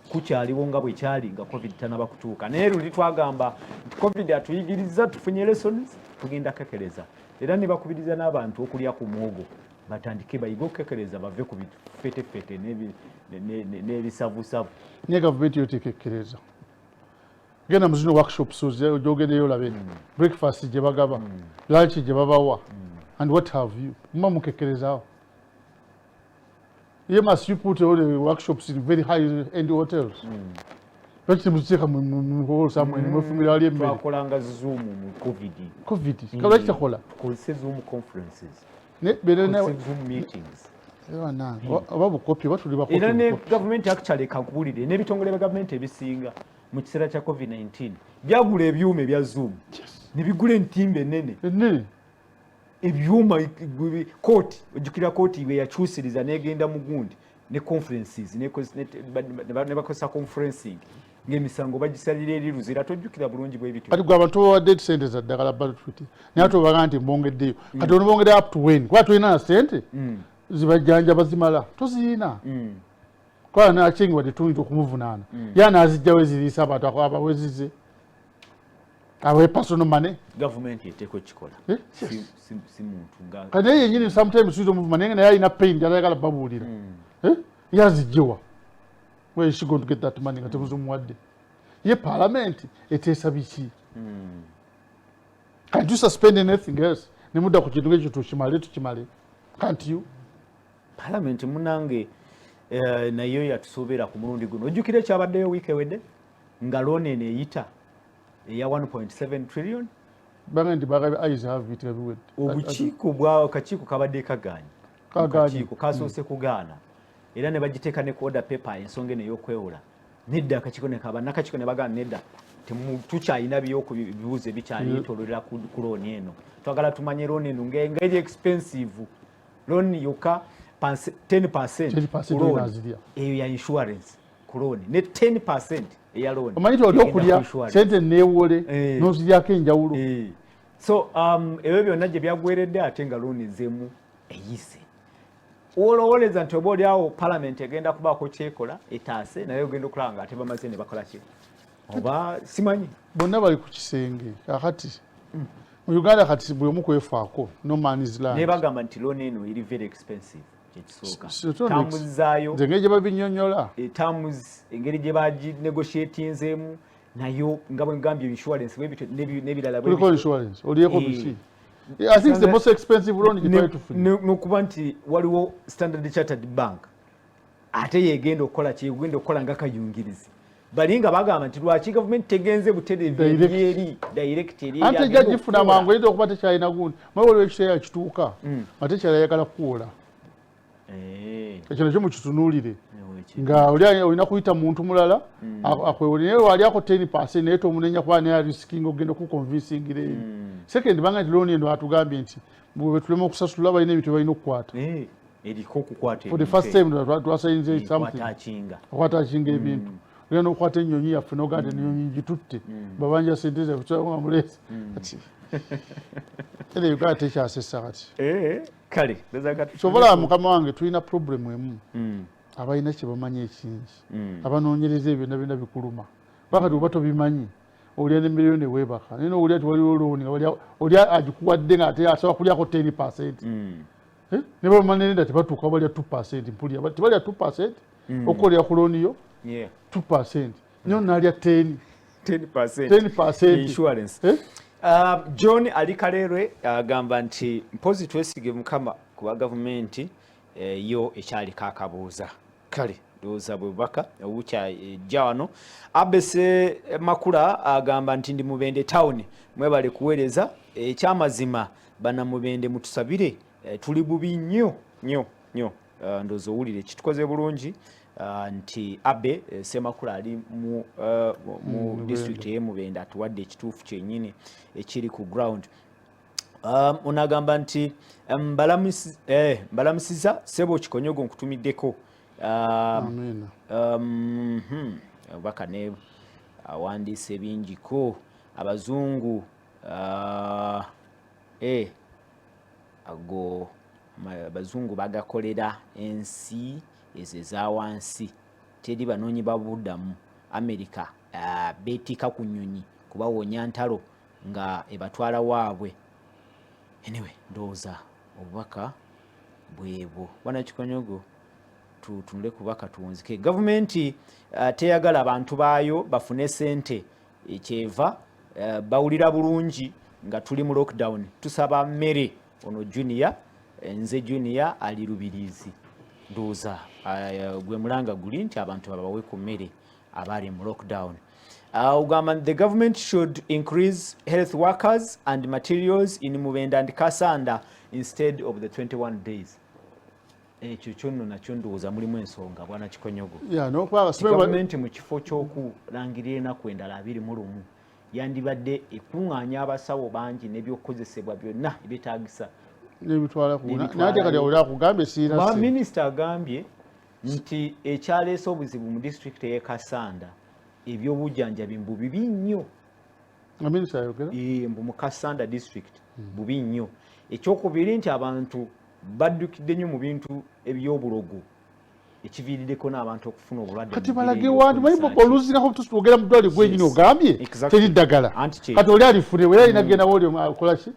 kukyaliwo nga bwe kyali nga covid tanaba kutuuka naye luli twagamba nti covid atuyigiriza tufunye lessons tugenda kekereza era ne bakubiriza n'abantu okulya ku muogo batandike bayiga okukekereza bave ku bifetefete n'ebisavusavu ne gavumenti yotekekereza genda mu zino workshops gyogendeyo olabe breakfast gye bagaba lunch gye babawa and what have you muma mukekerezaawo you must you put all the workshops in very high end hotels Bati muzika mu hall somewhere mu family ali emmere twakolanga zoom mu covid kala kitakola ko zoom conferences ne berena zoom meetings ababu kopi batuli bakopi era ne government actually kakubulire ne bitongole bya government ebisinga mu kiseera kya covid-19 byagula ebyuma ebya zoom ne bigula entimbe nene ebyuma kooti ojjukira kooti bwe yakyusiriza negenda mu gundi ne conferences ne bakozesa conferencing ng'emisango bagisalira eri luzira tojjukira bulungi bw'ebintu kati gwe abantu bawadde sente za ddagala balutwiti naye ate obaga nti mbongeddeyo kati onobongedde up to when kuba tulina na sente zibajjanja bazimala toziyina kola nakingi wadde tuyinza okumuvunaana ya naazijjawo eziriisa abantu abawezize awe personal money government eteko ekikola si muntu nga kati naye yennyini sometimes tuyinza omuvuma naye naye alina pain gyatayagala babuulira yazijjewa where is she going to get that money nga temuzumuwadde ye parliament eteesa biki can't you suspend anything else ne mudda ku kintu ekyo tukimale can't you parliament munange nayo yatusobeera ku mulundi guno ojjukira ekyabaddeyo wiiki ewedde nga looni eno eyita eya 1.7 trillion banga nti bagabe eyes have it everywhere akakiiko kabadde kagaanyi kasoose kugaana era ne bagiteeka ne order paper ensonga eno ey'okwewola nedda akakiiko bannakakiiko ne bagaana nedda tukyalina bibuuzo ebikyayetololera ku looni eno twagala tumanye looni eno ngeri expensive looni yokka 10% eyo ya insurance ku looni ne 10% eya looni omanyiti oli okulya sente neewole n'oziryako enjawulo so ebyo byonna gye byagweredde ate nga looni zemu eyise olowoleza nti oba oliawo palamenti egenda kubaako kyekola etaase naye ogenda okulaba nga ate bamaze ne bakola ki oba simanyi bonna bali ku kisenge kakati mu Uganda kati buli omu kwefaako no man is land naye bagamba nti looni eno eri very expensive kyekisooka tamuzaayo nze engeri gye babinyonyola tamus engeri gye baginegotiatinzeemu nayo nga bwe ngambye insurance n'ebirala kuliko insurance oliyeko biki I think the most expensive loan nokuba nti waliwo Standard Chartered Bank ate yegenda okukola kyegenda okukola nga kayungirizi bali nga bagamba nti lwaki gavumenti tegenze butereevu eri direct eri ate ejja gifuna mangu eyinza okuba tekyalina gundi mwe waliwo ekiseera kituuka ate kyalayagala kuwola ekyo nakyo mukitunuulire nga olina kuyita muntu mulala akwewole naye waliako 10% naye tomunenya kuba naye risking ogenda okuconvincingira eri second banga nti looni eno atugambye nti bwe tulema okusasula balina ebintu balina okukwata eriko okukwata for the first time twasayinze something okwatakinga ebintu olina okukwata ennyonyi yaffe nogaa nti ennyonyi gitutte babanja sente zaffe mulesi era Uganda tekyasesa kati kale sobola mukama wange tulina problem emu abalina kyebamanyi ekingi abanoonyereza ebyo byonna bikuluma bakati oba tobimanyi olya nemmere yo neweebaka naye nowulya nti waliwo looni olya agikuwadde nga ate asobola kulyako 10% ne bamaneneda tebatuuka balya 2% mpulya tebalya 2% okukolera ku looni yo 2% nyo nalya 10% insurance John Ali Kalerwe agamba nti mpozi twesige mukama kuba gavumenti yo ekyali kakabuuza kale ndowooza bwe bubaka obukya wano abese Makula agamba nti ndi Mubende town mwebale kuweereza ekyamazima bana Mubende mutusabire tuli bubi nnyo ndowooza owulire kitukoze bulungi nti Abe Semakula ali mu district ye Mubende atuwadde ekituufu kyennyini ekiri ku ground. Onagamba nti mbalamusiza Ssebo Kikonyogo nkutumiddeko. Obubaka ne awandiise bingiko abazungu ago abazungu bagakolera ensi ezo eza wansi teri banoonyi babuddamu. Amerika beetika ku nnyonyi kubawonya ntalo nga ebatwala waabwe. Anyway, ndowooza obubaka bwebwo. Bwana Kikonyogo tutunule kubaka tuwunzike. Gavumenti teyagala abantu baayo bafune ssente ekyeva bawulira bulungi nga tuli mu lockdown. Tusaba mmere ono Junior, nze Junior ali Lubirizi. Ndowooza gwe mulanga guli nti abantu babawe ku mmere abali mu lockdown. The government should increase health workers and materials in Mubende and Kasanda instead of the 21 days. Ekyo kyonno nakyo ndowooza mulimu ensonga Bwana Kikonyogo. Gavumenti mu kifo ky'okulangirira ennaku endala 21 yandibadde ekuŋŋaanya abasawo bangi n'ebyokukozesebwa byonna ebyetaagisa minisita agambye nti ekyaleese obuzibu mu disitulikiti y'e Kasanda ebyobujjanjabi mbu bibi nnyo. Mbu mu Kasanda district bubi nnyo. Ekyokubiri nti abantu baddukidde nnyo mu bintu ebyobulogo ekiviiriddeko n'abantu okufuna obulwadde. Kati balage wantu mayimbo oluzirako tusogera mu ddwaliro gwenyini ogambye teri ddagala kati oli alifune bwe yalina genda woli akola ki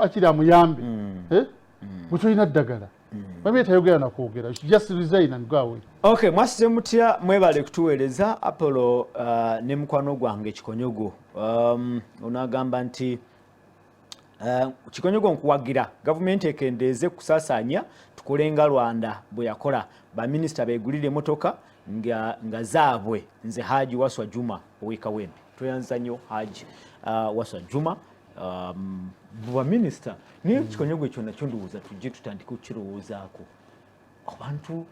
akiri amuyambe bwetolina ddagala bamye tayogera nakwogera just resign and go away. Okay, mwasize mutya mwebale kutuweereza Apollo ne mukwano gwange Kikonyogo. Onagamba nti Kikonyogo nkuwagira gavumenti ekendeeze kusaasaanya tukolenga Rwanda bwe yakola baminisita beegulire emotoka nga zaabwe. Nze Haji Waswa Juma oweka wembi toyanza nnyo Haji Waswa Juma baminisita naye Kikonyogo ekyo nakyo ndowooza tujje tutandika okukirowoozaako. Abantu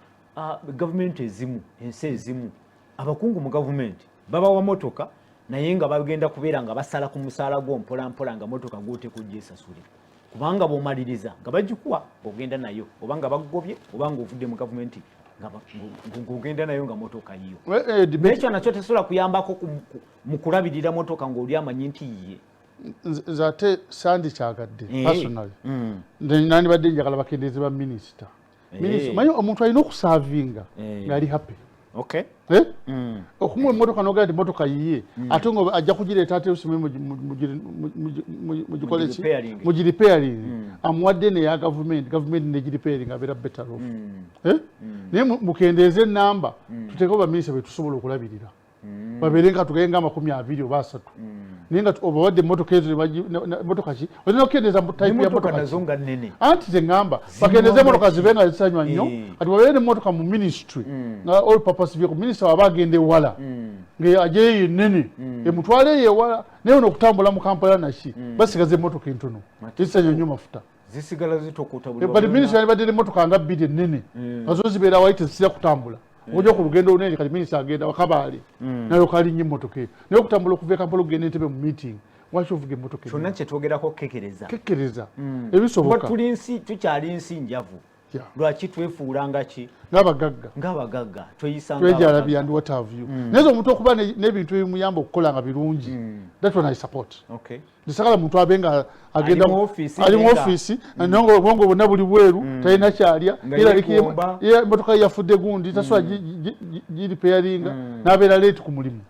gavumenti ezimu ensi ezimu abakungu mu gavumenti babawa motoka naye nga bagenda kubeera nga basala ku musaala gwo mpola nga motoka gw'ote kujja esasulira kubanga bw'omaliriza nga bagikuwa ng'ogenda nayo oba nga bagobye oba ng'ovudde mu gavumenti ng'ogenda nayo nga motoka yiyo. Ekyo nakyo tesobola kuyambako mu kulabirira motoka ng'oli amanyi nti yiye. Nze ate sandikyagadde personally nandibadde njagala bakendeeze ba minisita. Manyi omuntu alina okusaavinga ng'ali happy. Okumuwa emmotoka n'ogenda nti motoka yiye ate nga ajja kugireeta ate usime mugiripairing amuwadde neya gavumenti negiripairing abeera better off. Naye mukendeeze enamba tuteekeo baminisita betusobola okulabirira babeere nga tugenga 20 oba 3 naye nga obawadde emmotoka ezo motoka ki olina okukendeeza type ya motoka anti zeŋŋamba bakendeeze emmotoka zibe nga zisanywa nnyo kati babeere n'emmotoka mu ministry nga all purpose vehicle minisita waba agenda ewala ng'ajeyo yenene emutwale eyo ewala naye ono okutambula mu Kampala naki basigaza emmotoka entono ezisanywa nnyo mafuta zisigala zitokuta buli minisita yalibadde n'emmotoka nga 2 ennene nga zo zibeera wali tezisira kutambula ojja ku lugendo lunene kati minisita agenda wakabaale nayo kali nnyo emmotoka eyo naye okutambula okuva e Kampala okugenda Entebbe mu meeting waki ovuga emmotoka kyonna kye twogerako kekereza ebisoboka tukyali nsi njavu lwaki twefuula ng'abagagga twejalabi and what have you naye omuntu okuba n'ebintu ebimuyamba okukola nga birungi that one I support. Ndisagala muntu abe nga agenda ali mu ofiisi nongo obwongo bwonna buli bweru talina kyalya emmotoka yafudde gundi tasobola giripairinga n'abeera leeti ku mulimu.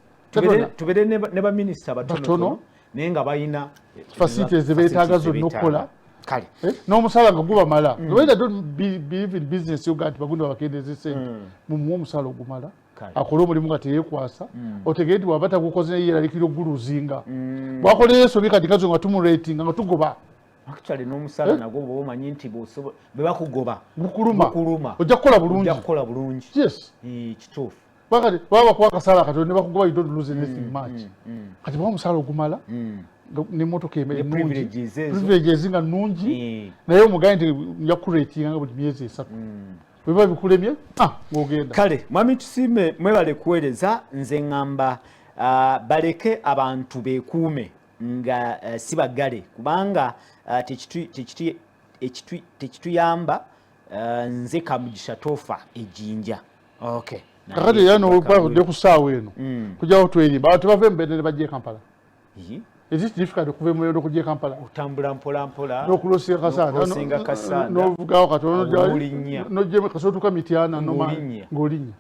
Tubeere ne baminisita batono naye nga balina facilities zebeetaaga zonna okukola n'omusaala nga gubamala. Whether don't believe in business yoga nti bagundi babakendeeze ssente mumuwa omusaala ogumala akole omulimu nga teyeekwasa otegere nti waba tagukoze naye yeraliikira oguluzinga bwakolera ensobi kati kazo nga tumuratinga nga tugoba actually n'omusaala nagwo bw'oba omanyi nti bwe bakugoba bukuluma ojja kukola bulungi yes kituufu bakati baba bakuwa akasaala katono ne bakugoba you don't lose anything much kati bwa omusaala ogumala n'emmotoka ennungi privileges nga nnungi naye omugaye nti nja kuratinga nga buli myezi 3 bwe bikulemye ng'ogenda. Kale mwami Tusiime mwebale kuweereza nze ngamba baleke abantu beekuume nga si bagale kubanga tekituyamba nze Kamugisha tofa ejjinja. Okay. Kakati era n'obudde ku ssaawa eno kujjawo twerimba abantu bava Mbende ne bajja e Kampala. Is it difficult okuva e Moyo okujja e Kampala? Otambula mpola mpola n'okulosinga Kasanda n'ovugaawo katono n'ojjemu kasootuka Mityana ng'olinnya.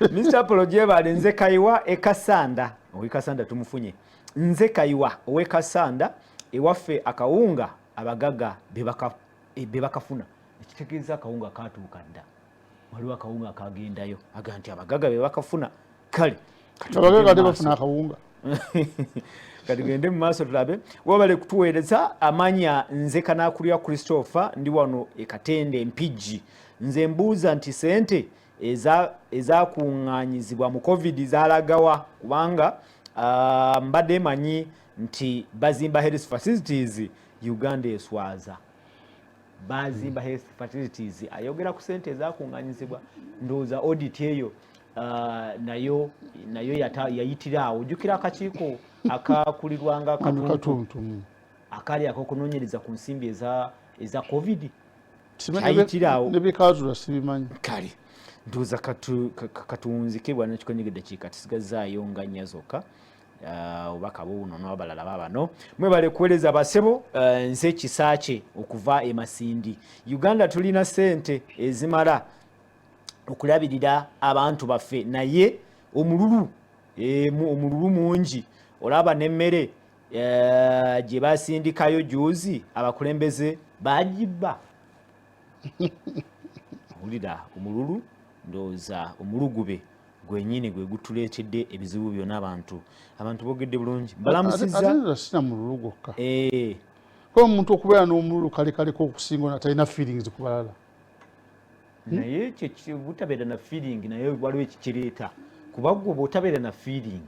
Mr. Polo Jebale nze Kayiwa e Kasanda owe Kasanda tumufunye nze Kayiwa owe Kasanda ewaffe akawunga abagaga bebakafuna ekitegeeza akawunga katuuka dda waliwo akawunga kagendayo aga nti abagaga bebakafuna kale abagaga tebafuna akawunga kati gende mu maaso tulabe wabale kutuweereza amanya nze Kanaakulira Christopher ndi wano e Katende Mpigi nze mbuuza nti sente ezakuŋŋaanyizibwa mu covid zalagawa kubanga mbadde manyi nti bazimba health facilities Uganda eswaza bazimba health facilities ayogera ku sente ezakuŋŋaanyizibwa ndowooza audit eyo nayo yayitira awo ojjukira akakiiko akakulirwanga katuntu akali akokunoonyereza ku nsimbi eza covid ayitira awo nebikazula sibimanyi kale ndowooza katunzike bwana kikonyegedde kiika tusigazaayo nga nnya zokka obaka buuno n'abalala babano mwebale kuweereza basebo nze Kisaache okuva e Masindi. Uganda tulina sente ezimala okulabirira abantu baffe naye omululu mungi olaba n'emmere gye basindikayo juuzi abakulembeze bagibba. Owulira omululu ndowooza omulugube gwenyini gwe gutuleetedde ebizibu byonna abantu bogedde bulungi balamusizza sina mululu gwokka ko omuntu okubeera n'omululu kalekaleko okusinga natalina feelings ku balala naye butabeera na feeling naye waliwo ekikireeta kuba gwe bw'otabeera na feeling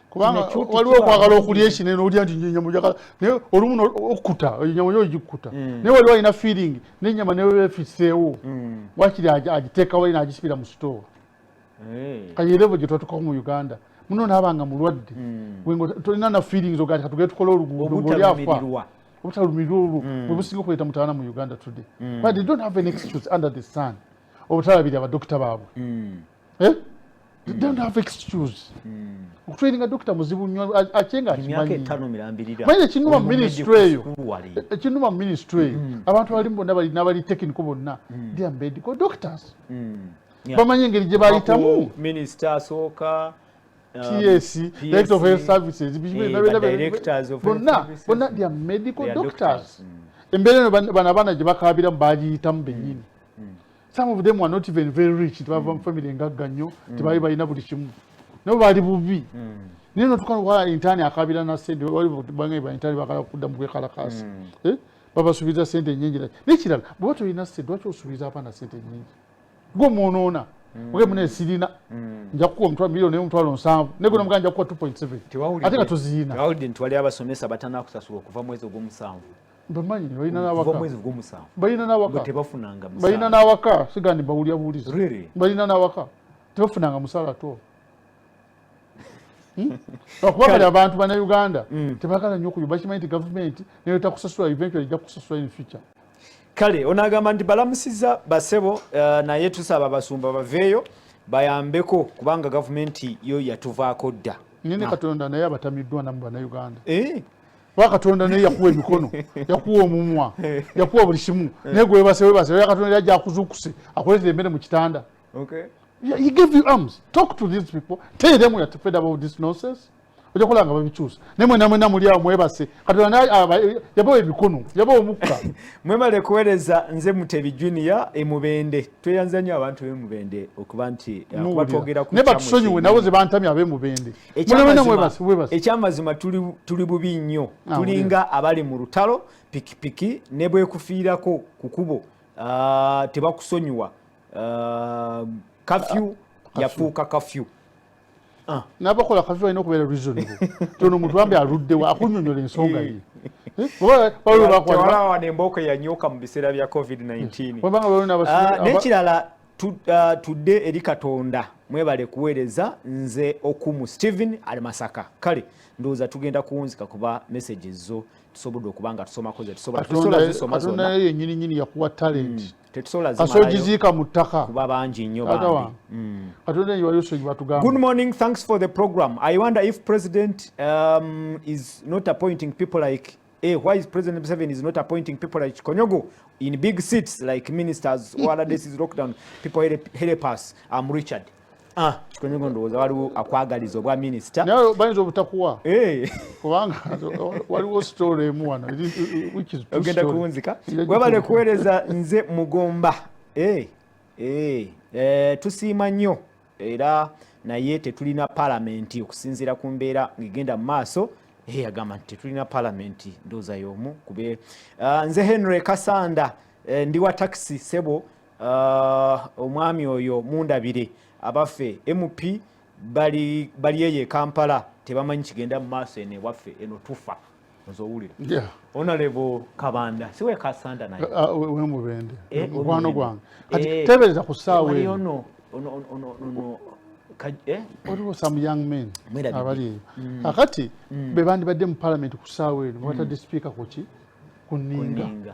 kubanga waliwo okwagala okulya ekinene olya nti ennyama ojagala naye olumu okkuta ennyama yo ogikkuta naye waliwo alina feeling n'ennyama newe beefiseewo wakiri agiteekawo alina agisibira mu sitoowa kayirevo gye twatukawo mu Uganda muno naabanga mulwadde tolina na feelings ogati katugere tukole oluguudo ng'olyafa obutalumirirwa olwo bwe businga okuleeta mutawana mu Uganda today but they don't have an excuse under the sun obutalabirira abadokita baabwe they don't have excuse okutraininga dokita muzibu nnyo acenga akimanyi ekinuma mu ministry eyo ekinuma mu ministry eyo abantu abali bonna n'abali technical bonna they are medical doctors bamanyi engeri gye bayitamu minister asooka TS, Director of Health Services, bonna they are medical doctors. Embeera bana gye bakaabiramu bagiyitamu bennyini. Some of them were not even very rich, tebava mu family engagga nnyo, tebaali balina buli kimu. Nabo baali bubi. Naye notukanwala intaani akaabira na ssente, waliwo bange ba intaani bakala kudda mu kwekalakaasi. Babasuubiza ssente nnyingi. N'ekirala, bw'oba tolina ssente, lwaki osuubiza abaana ssente nnyingi? Gwe omwonoona. Oge mune sirina nja kuwa omutwalo milioni n'omutwalo 7 negona muganja kuwa 2.7 ate nga toziyina tewawulidde nti wali abasomesa batanakusasula okuva mwezi ogw'omusanvu bamanyi balina n'awaka mwezi ogw'omusanvu balina n'awaka tebafunanga musaala balina n'awaka sigandi bawulya buulizi balina n'awaka tebafunanga musaala to okuba abantu bana Uganda tebagala nnyo okuyuba bakimanyi nti gavumenti neyo takusasula eventually ejja kusasula in future. Kale onagamba nti balamusiza basebo naye tusaba basumba baveeyo bayambeko kubanga gavumenti yo yatuvaako dda nyine Katonda naye abatamiddwa namu bana Uganda Katonda naye yakuwa emikono yakuwa omumwa yakuwa buli kimu naye gwe webase Katonda yajja akuzukuse akuleetera emmere mu kitanda. He gave you arms. Talk to these people. Tell them we are fed about this nonsense. Oja kulanga babichusa. Nemwe namwe muli awo mwebase. Katonda yabawa emikono, yabawa omukka. Mwemale kuweereza nze Mutebi Junior Mubende. Tweyanza nnyo abantu b'Mubende okuba nti kuba twogera ku ne batusonyiwe nabo ze bantamye ab'Mubende. Mwebase. Ekyamazima tuli bubi nnyo. Tulinga abali mu lutalo pikipiki ne bwekufiirako ku kubo tebakusonyiwa. Kafyu yafuuka kafyu. n'abakola kafi balina okubeera reasonable tono omuntu wambe aluddewo akunnyonnyola ensonga ye tewalawa n'embooko yanyuka mu biseera bya covid-19 n'ekirala tudde eri Katonda mwebale kuweereza nze Okumu Steven ali Masaka kale ndowooza tugenda kuwunzika kuba messages zo tusobodde okuba nga tusomako ze tusobola zisoma zonna Katonda yennyini nyini yakuwa talent tetusobola asogiziika mu ttaka kuba bangi nnyo bambi Katonda yenyi waliyo sogi batugamba. Good morning, thanks for the program. I wonder if President is not appointing people like why is President Museveni is not appointing people like Konyogo in big seats like ministers or other days is lockdown people help us. I'm Richard. Konyogo ndowooza waliwo akwagaliza obwa minister naye bayinza obutakuwa kubanga waliwo story emu wano which is ogenda kuwunzika webale kuweereza nze Mugomba tusiima nnyo era naye tetulina palamenti okusinziira ku mbeera ng'egenda mu maaso agamba nti tetulina palamenti ndowooza y'omu kube nze Henry Kasanda ndi wa taxi sebo omwami oyo mundabire abaffe MP bali eyo Kampala tebamanyi kigenda mu maaso eno ewaffe eno tufa ozowulira Honorable Kabanda siwe Kasanda naye we mubende mukwano gwange kati tebereza ku ssaawa ono waliwo some young men abali eyo kakati be bandibadde mu parliament ku ssaawa eno batadde speaker ku nninga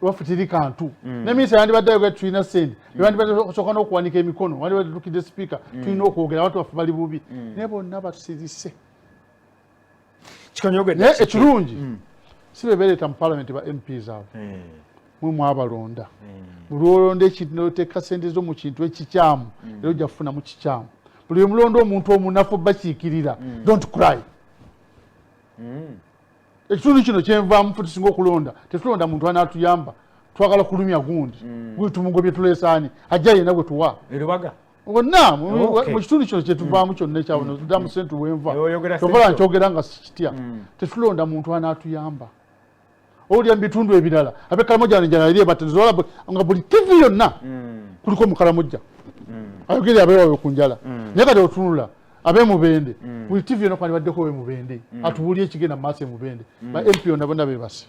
waffe teri kantu ne minisita yandibadde ayogera tulina sente bandibadde osooka n'okuwanika emikono wandibadde tukidde speaker tulina okwogera abantu baffe bali bubi naye bonna batusirise naye ekirungi si be beereeta mu parliament ba MPs abo mwe mwabalonda buli olonda ekintu n'oteeka sente zo mu kintu ekikyamu era ojja kufunamu kikyamu buli omulonda omuntu omunafu bakiikirira don't cry ekitundu kino kyenvaamu fe tusinga okulonda tetulonda muntu anaatuyamba twagala kulumya gundi guli tumugobye tuleesaani ajja yena gwe tuwa bonna mu kitundu kino kyetuvaamu kyonna ekyabona tuddamu sente wenva tovala nkyogera nga sikitya tetulonda muntu anaatuyamba olya mu bitundu ebirala abekalamoja njanalie batezola nga buli TV yonna kuliko mukalamojja ayogere abeewawe ku njala naye kati otunula ab'emubende buli TV yonna kwandibaddeko w'emubende atubuulye ekigenda mu maaso emubende ba MP yonna bonna beebase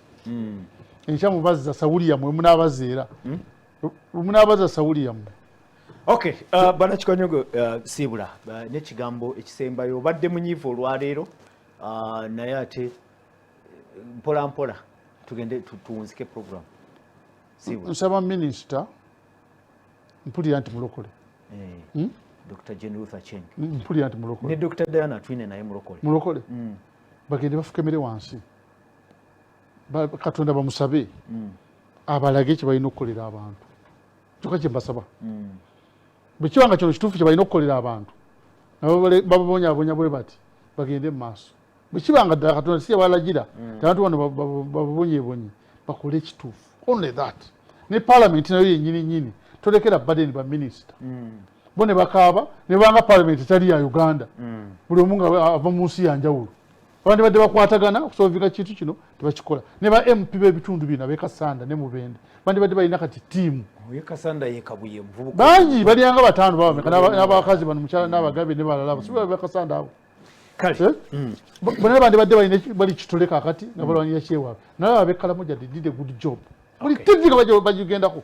enkya mubazza sawuli yammwe munaabazeera munaabaza sawuli yammwe okay bwana Kikonyogo siibula n'ekigambo ekisembayo obadde munyiivu olwaleero naye ate mpola mpola tugende tuwunzike program siibula nsaba minisita mpulira nti mulokole Dr. Jane Luther Cheng mpulira nti mulokole ne Dr. Diana twine naye mulokole bagende bafukemere wansi Katonda bamusabe abalage kye balina okukolera abantu kyokka kye mbasaba bwe kibanga kino kituufu kye balina okukolera abantu bababonyabonya bwe bati bagende mu maaso bwe kibanga ddala Katonda si yabalagira abantu bano bababonyebonye bakole ekituufu only that ne parliament nayo yennyini nyini tolekera badeni ba minisita bo ne bakaaba ne banga parliament etali ya Uganda buli omu nga ava mu nsi yanjawulo abandi badde bakwatagana okusolvika kintu kino tebakikola ne ba MP b'ebitundu bino ab'Ekasanda ne Mubende bandi badde balina kati tiimu Kasanda yekabuye mvubuka bangi baliyanga bataano babameka n'abakazi bano mukyala n'abagabe ne balala abo sibo b'Ekasanda abo kale bonna bandi badde bali kitole kakati nga balwanira kyewaabwe naye ab'Ekalamoja did a good job buli TV nga bagigendako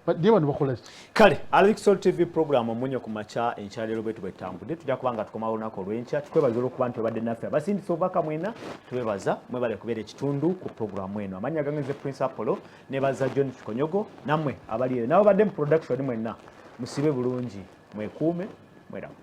ndiye bano bakola kale Alexol TV program omunyo ku macha enkyalero bwetu bwetambudde tujja kubanga tukomawo lunaku olw'enkya tukwebaza olw'okuba nti obadde naffe abasindisa obubaka mwena tubebaza mwebale kubeera ekitundu ku programu eno amanya gange nze Prince Apollo nebaza John Kikonyogo nammwe abali nabo badde mu production mwenna musibe bulungi mwekuume mweramu